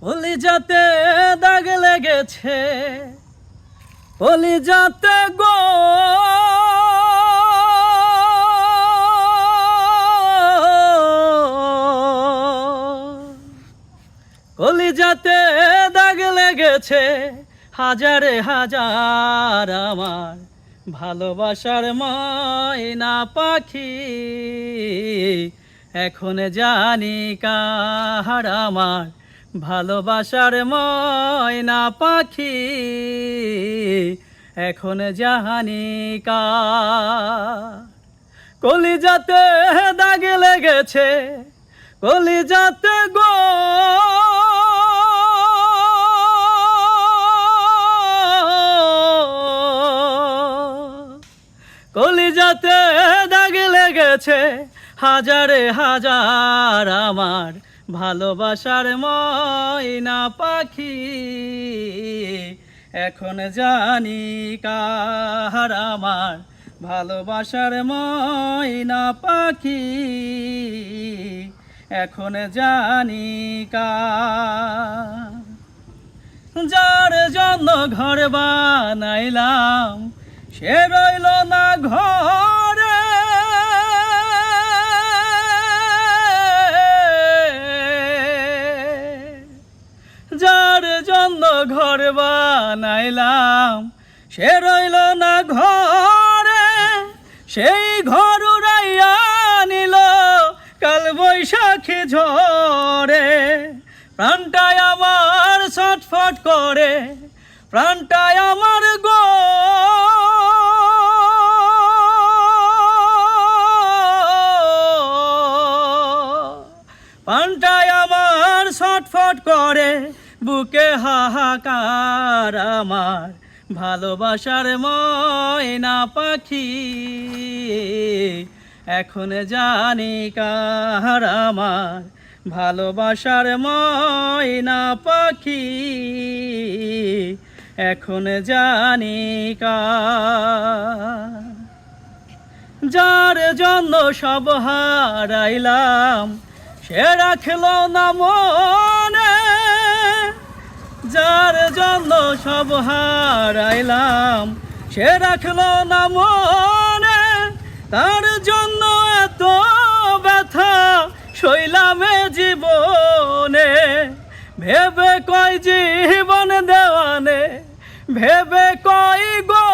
কলিজাতে দাগ লেগেছে, কলিজাতে গো কলিজাতে দাগ লেগেছে, হাজারে হাজার আমার ভালোবাসার ময়না পাখি। এখন জানি কার আমার ভালোবাসার ময়না পাখি, এখন জানি কার। কলিজাতে দাগ লেগেছে, কলিজাতে গো কলিজাতে দাগ লেগেছে, হাজারে হাজার আমার ভালোবাসার ময়না পাখি। এখন জানি কার আমার ভালোবাসার ময়না পাখি, এখন জানি কার। যার জন্য ঘর বানাইলাম সে রইল না ঘরে, যার জন্য ঘর বানাইলাম সে রইল না ঘরে, সেই ঘর উড়াইয়া নিল কাল বৈশাখী ঝড়ে। প্রাণটায় আমার ছটফট করে, প্রাণটায় আমার গো প্রাণটায় আমার ছটফট করে, বুকে হাহাকার আমার ভালোবাসার ময়না পাখি। এখন জানি কার আমার ভালোবাসার ময়না পাখি, এখন জানি কার। যার জন্য সব হারাইলাম সে রাখলো না মনে, যার জন্য সব হারাইলাম সে রাখলো না মনে, তার জন্য এত ব্যথা সইলামে জীবনে। ভেবে কয় জীবন দেওয়ানে, ভেবে কয় গো